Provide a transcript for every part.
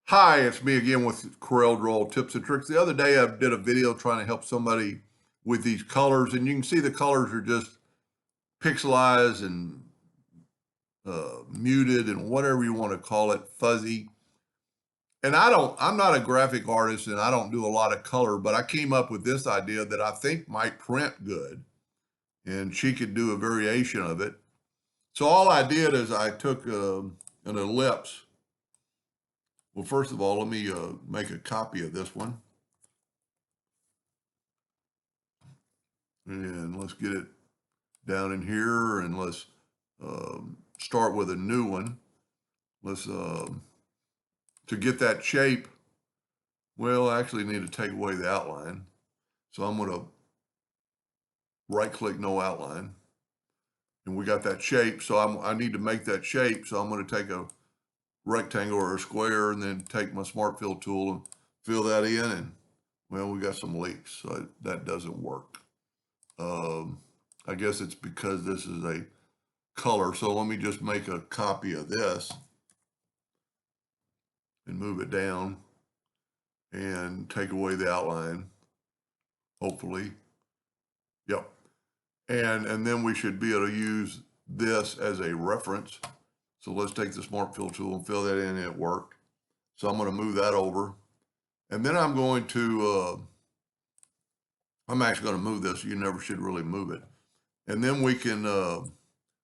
Hi, it's me again with Corel Draw Tips and Tricks. The other day I did a video trying to help somebody with these colors, and you can see the colors are just pixelized and muted and whatever you want to call it, fuzzy. And I'm not a graphic artist and I don't do a lot of color, but I came up with this idea that I think might print good, and she could do a variation of it. So all I did is I took an ellipse. Well, first of all, let me make a copy of this one. And let's get it down in here and let's start with a new one. Let's, to get that shape, well, I actually need to take away the outline. So I'm going to right click no outline. And we got that shape. So I need to make that shape. So I'm going to take a rectangle or a square and then take my smart fill tool and fill that in. And well, we got some leaks. So that doesn't work. I guess it's because this is a color. So let me just make a copy of this and move it down and take away the outline, hopefully. Yep. And then we should be able to use this as a reference. So let's take the smart fill tool and fill that in, and it worked. So I'm going to move that over. And then I'm going to, I'm actually going to move this. You never should really move it. And then we can,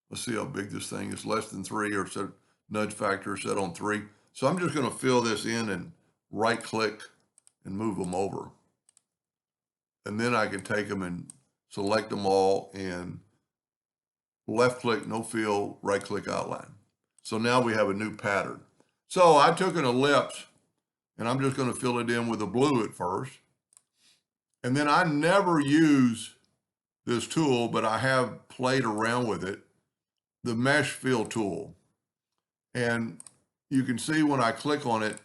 let's see how big this thing is, less than 3 or set nudge factor set on 3. So I'm just going to fill this in and right click and move them over. And then I can take them and select them all and left click, no fill, right click outline. So now we have a new pattern. So I took an ellipse and I'm just going to fill it in with a blue at first. And then I never use this tool, but I have played around with it, the mesh fill tool. And you can see when I click on it,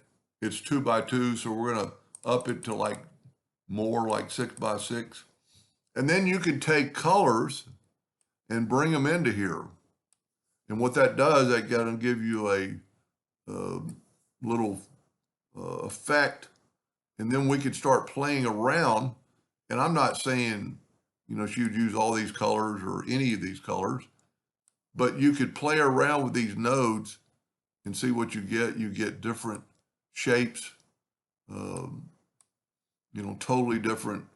it's 2 by 2. So we're going to up it to like more like 6 by 6. And then you can take colors and bring them into here. And what that does, that going to give you a little effect. And then we could start playing around. And I'm not saying, she'd use all these colors or any of these colors, but you could play around with these nodes and see what you get. You get different shapes, totally different.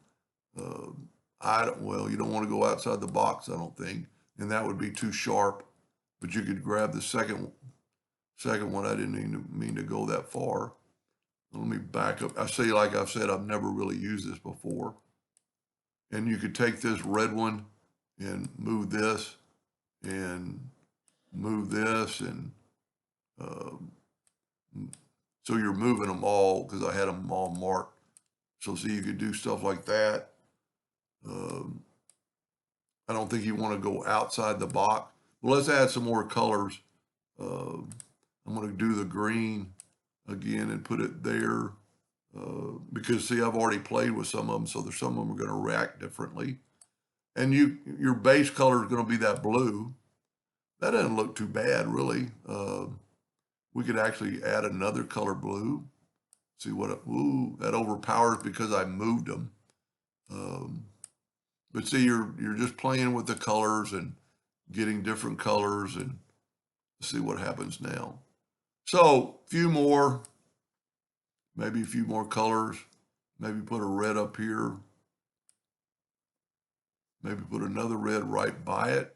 Well, you don't want to go outside the box, I don't think, and that would be too sharp. But you could grab the second one. I didn't even mean to go that far. Let me back up. I see, like I've said, I've never really used this before. And you could take this red one and move this and move this. And so you're moving them all because I had them all marked. So see, you could do stuff like that. I don't think you want to go outside the box. Well, let's add some more colors. I'm going to do the green again and put it there because see, I've already played with some of them, so there's some of them are going to react differently. And your base color is going to be that blue. That doesn't look too bad, really. We could actually add another color blue. See what? Ooh, that overpowers because I moved them. But see, you're just playing with the colors and getting different colors and see what happens now. So maybe a few more colors, maybe put a red up here, maybe put another red right by it.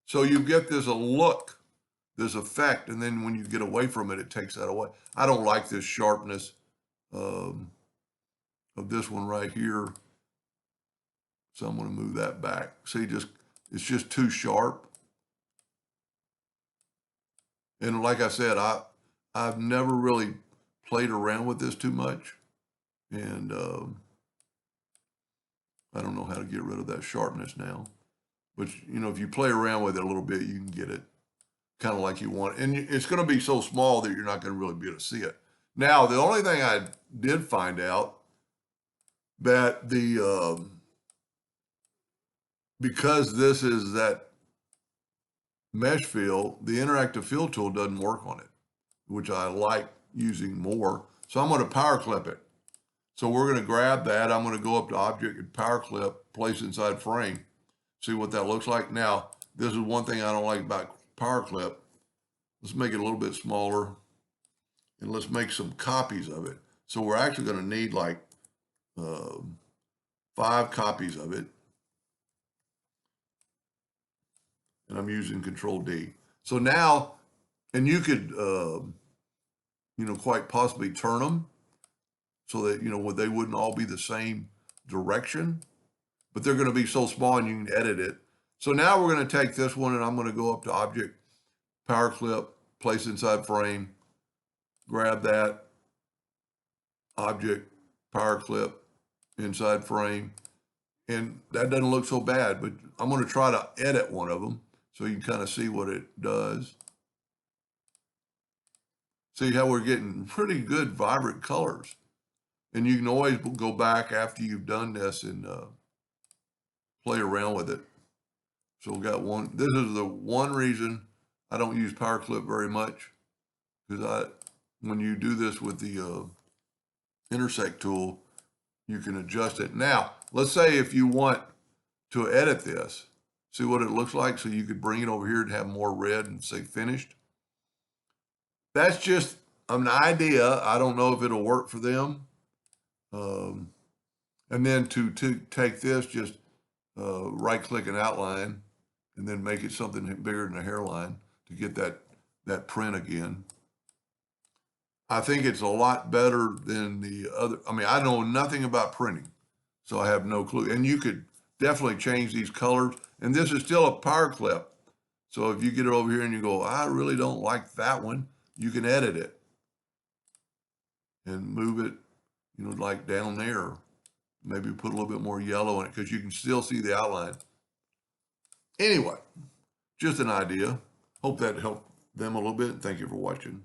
So you get this a look, this effect, and then when you get away from it, it takes that away. I don't like this sharpness of this one right here. So I'm going to move that back. See, it's just too sharp. And like I said, I've never really played around with this too much. And I don't know how to get rid of that sharpness now. But, if you play around with it a little bit, you can get it kind of like you want. And it's going to be so small that you're not going to really be able to see it. Now, the only thing I did find out that because this is that mesh fill, the interactive fill tool doesn't work on it. which I like using more. So I'm going to power clip it. So we're going to grab that. I'm going to go up to object and power clip, place inside frame. See what that looks like. Now, this is one thing I don't like about power clip. Let's make it a little bit smaller and let's make some copies of it. So we're actually going to need like 5 copies of it. And I'm using Control D. So now, and you could, quite possibly turn them so that, they wouldn't all be the same direction, but they're going to be so small and you can edit it. So now we're going to take this one and I'm going to go up to Object, Power Clip, place inside frame, grab that, Object, Power Clip, inside frame. And that doesn't look so bad, but I'm going to try to edit one of them so you can kind of see what it does. See how we're getting pretty good vibrant colors. And you can always go back after you've done this and play around with it. So we got one. This is the one reason I don't use Power Clip very much, because when you do this with the intersect tool, you can adjust it. Now, let's say if you want to edit this, see what it looks like, so you could bring it over here and have more red and say finished. That's just an idea. I don't know if it'll work for them. And then to take this, just right click and outline and then make it something bigger than a hairline to get that print again. I think it's a lot better than the other. I mean, I know nothing about printing, so I have no clue. And you could definitely change these colors. And this is still a power clip. So if you get it over here and you go, I really don't like that one, you can edit it and move it, like down there. Maybe put a little bit more yellow in it because you can still see the outline. Anyway, just an idea. Hope that helped them a little bit. Thank you for watching.